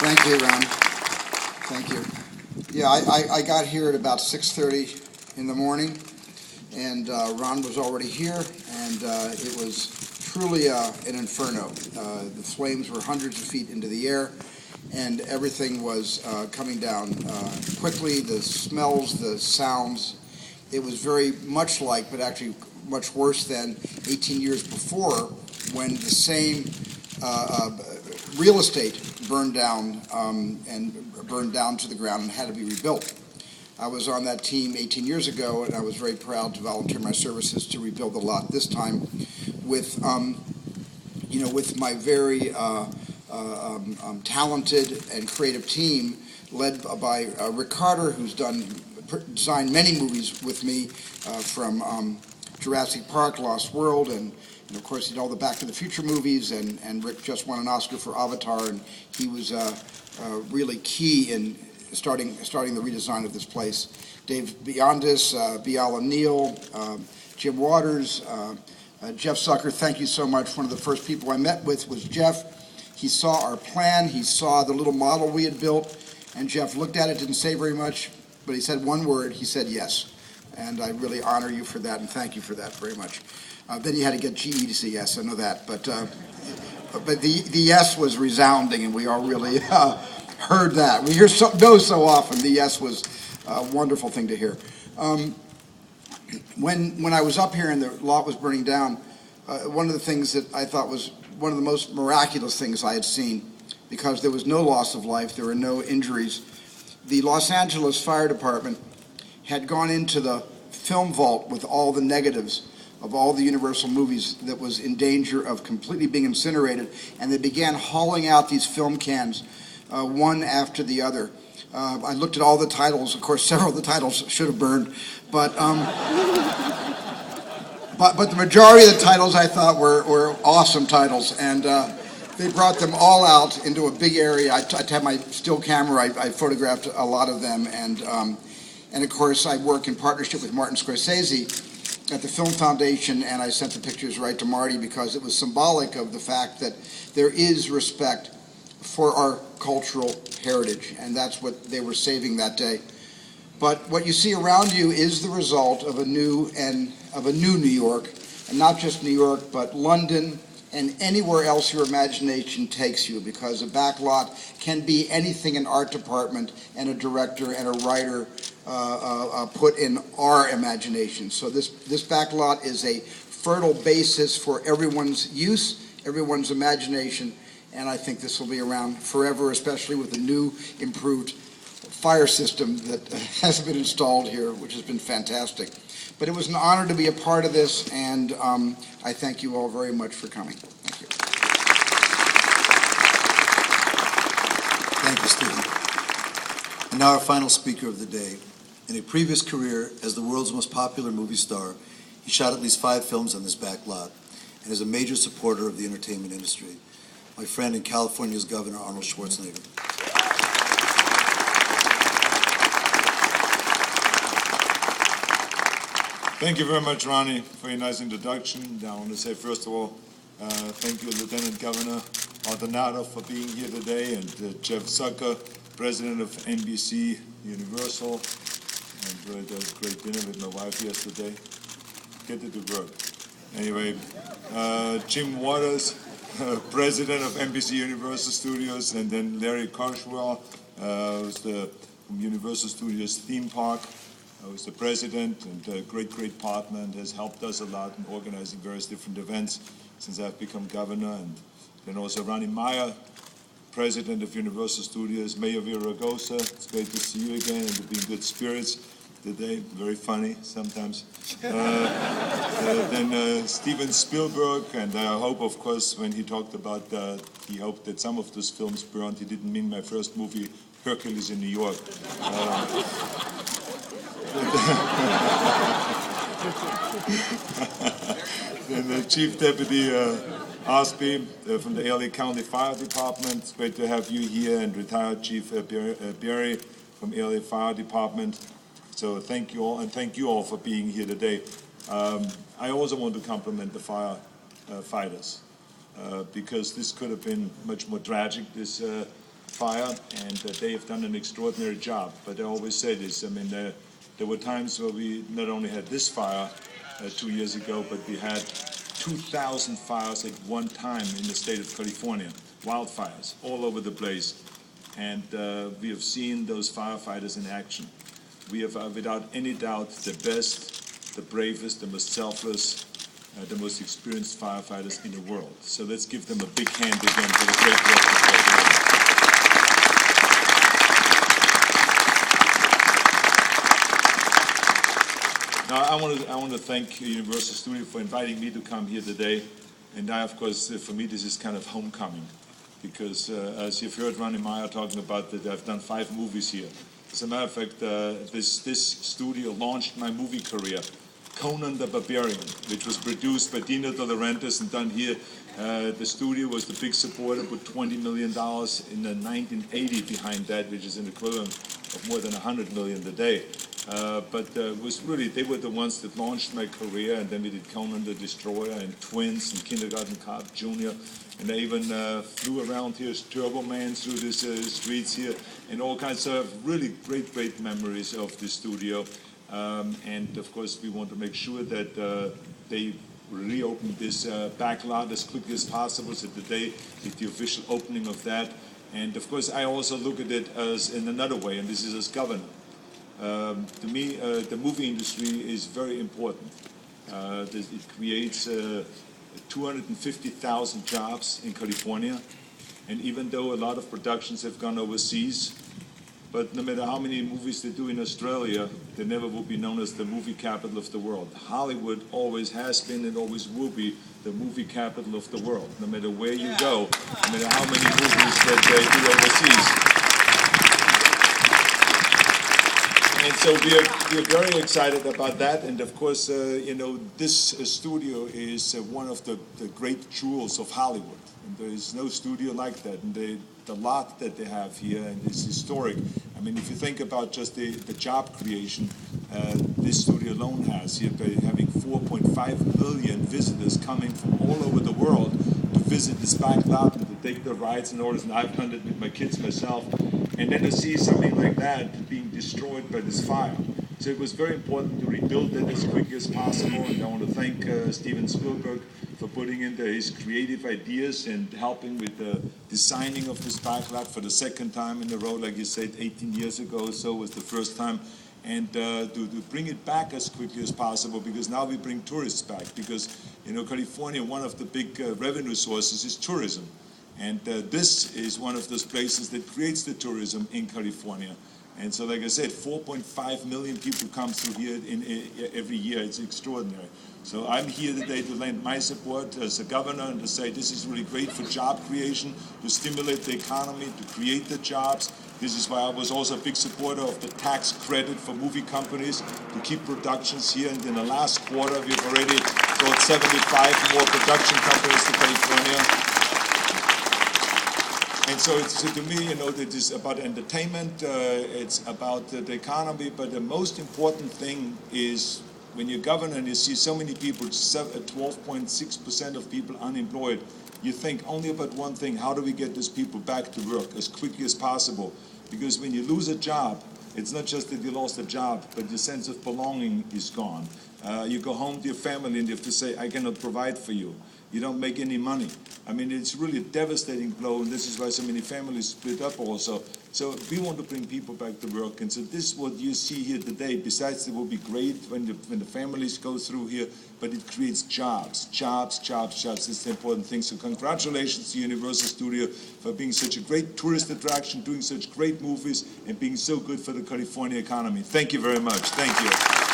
Thank you, Ron. Thank you. Yeah, I got here at about 6:30 in the morning, and Ron was already here, and it was truly an inferno. The flames were hundreds of feet into the air, and everything was coming down quickly. The smells, the sounds. It was very much like, but actually much worse than 18 years before, when the same real estate burned down and burned down to the ground and had to be rebuilt. I was on that team 18 years ago, and I was very proud to volunteer my services to rebuild the lot this time with, with my very talented and creative team led by Rick Carter, who's designed many movies with me, from Jurassic Park, Lost World, and of course he did all the Back to the Future movies, and Rick just won an Oscar for Avatar, and he was really key in starting the redesign of this place. Dave Beyondis, Biala Neal, Jim Waters, Jeff Zucker, thank you so much. One of the first people I met with was Jeff. He saw our plan, he saw the little model we had built, and Jeff looked at it, didn't say very much, but he said one word, he said yes. And I really honor you for that, and thank you for that very much. Then you had to get GE to say yes, I know that, but the yes was resounding, and we all really heard that. We hear no so often. The yes was a wonderful thing to hear. When I was up here and the lot was burning down, one of the things that I thought was one of the most miraculous things I had seen, because there was no loss of life, there were no injuries. The Los Angeles Fire Department had gone into the film vault with all the negatives of all the Universal movies that was in danger of completely being incinerated, and they began hauling out these film cans one after the other. I looked at all the titles. Of course, several of the titles should have burned, but the majority of the titles I thought were awesome titles, and they brought them all out into a big area. I had my still camera. I photographed a lot of them, and of course I work in partnership with Martin Scorsese at the Film Foundation, and I sent the pictures right to Marty because it was symbolic of the fact that there is respect for our cultural heritage, and that's what they were saving that day. But what you see around you is the result of a new New York, and not just New York, but London and anywhere else your imagination takes you, because a backlot can be anything an art department and a director and a writer put in our imagination. So this backlot is a fertile basis for everyone's use, everyone's imagination, and I think this will be around forever, especially with the new improved fire system that has been installed here, which has been fantastic. But it was an honor to be a part of this, and I thank you all very much for coming. Thank you. Thank you, Stephen. And now our final speaker of the day. In a previous career as the world's most popular movie star, he shot at least 5 films on this back lot and is a major supporter of the entertainment industry. My friend and California's Governor, Arnold Schwarzenegger. Thank you very much, Ronnie, for your nice introduction. I want to say, first of all, thank you, Lieutenant Governor Maldonado, for being here today, and Jeff Zucker, President of NBC Universal. I enjoyed a great dinner with my wife yesterday. Get it to work. Anyway, Jim Waters, President of NBC Universal Studios, and then Larry Carswell, who's from Universal Studios Theme Park. Who's the president and a great partner, and has helped us a lot in organizing various different events since I've become governor. And then also Ronnie Meyer, president of Universal Studios, Mayor Viragosa. It's great to see you again and to be in good spirits today. Very funny sometimes. Then Steven Spielberg, and I hope, of course, when he talked about he hoped that some of those films burned, he didn't mean my first movie, Hercules in New York. Then the Chief Deputy Osby from the LA County Fire Department. It's great to have you here, and retired Chief Berry from LA Fire Department. So thank you all, and thank you all for being here today. I also want to compliment the firefighters because this could have been much more tragic. This fire, and they have done an extraordinary job. But I always say this, I mean, there were times where we not only had this fire 2 years ago, but we had 2,000 fires at one time in the state of California, wildfires all over the place. And we have seen those firefighters in action. We have, without any doubt, the best, the bravest, the most selfless, the most experienced firefighters in the world. So let's give them a big hand again for the great work that they're doing. Now, I want to thank Universal Studios for inviting me to come here today. And now, of course, for me, this is kind of homecoming. Because as you've heard Ronnie Meyer talking about, that I've done 5 movies here. As a matter of fact, this studio launched my movie career. Conan the Barbarian, which was produced by Dino De Laurentiis and done here. The studio was the big supporter, put $20 million in the 1980 behind that, which is an equivalent of more than $100 million today. But it was really, they were the ones that launched my career, and then we did Conan the Destroyer and Twins and Kindergarten Cop Jr. And I even flew around here as Turbo Man through these streets here, and all kinds of really great memories of the studio. And of course, we want to make sure that they reopen this backlot as quickly as possible. So today is the official opening of that. And of course, I also look at it as in another way, and this is as governor. To me, the movie industry is very important. It creates 250,000 jobs in California. And even though a lot of productions have gone overseas, but no matter how many movies they do in Australia, they never will be known as the movie capital of the world. Hollywood always has been and always will be the movie capital of the world, no matter where you go, no matter how many movies that they do overseas. And so we're very excited about that. And of course, this studio is one of the great jewels of Hollywood. And there is no studio like that. And the lot that they have here and is historic. I mean, if you think about just the job creation this studio alone has here, by having 4.5 million visitors coming from all over the world to visit this back lot and to take the rides and orders, and I've done it with my kids myself, and then to see something like that being destroyed by this fire. So it was very important to rebuild it as quickly as possible, and I want to thank Steven Spielberg for putting in his creative ideas and helping with the designing of this backlot for the second time in a row. Like you said, 18 years ago or so was the first time. And to bring it back as quickly as possible, because now we bring tourists back. Because, California, one of the big revenue sources is tourism. And this is one of those places that creates the tourism in California. And so, like I said, 4.5 million people come through here every year. It's extraordinary. So I'm here today to lend my support as a governor and to say this is really great for job creation, to stimulate the economy, to create the jobs. This is why I was also a big supporter of the tax credit for movie companies to keep productions here. And in the last quarter, we've already brought 75 more production companies to California. And so to me, it is about entertainment, it's about the economy, but the most important thing is when you're governor and you see so many people, 12.6% of people unemployed, you think only about one thing: how do we get those people back to work as quickly as possible? Because when you lose a job, it's not just that you lost a job, but your sense of belonging is gone. You go home to your family and you have to say, I cannot provide for you. You don't make any money. I mean, it's really a devastating blow, and this is why so many families split up also. So we want to bring people back to work, and so this is what you see here today. Besides, it will be great when the families go through here, but it creates jobs. This is the important thing. So congratulations to Universal Studio for being such a great tourist attraction, doing such great movies, and being so good for the California economy. Thank you very much. Thank you.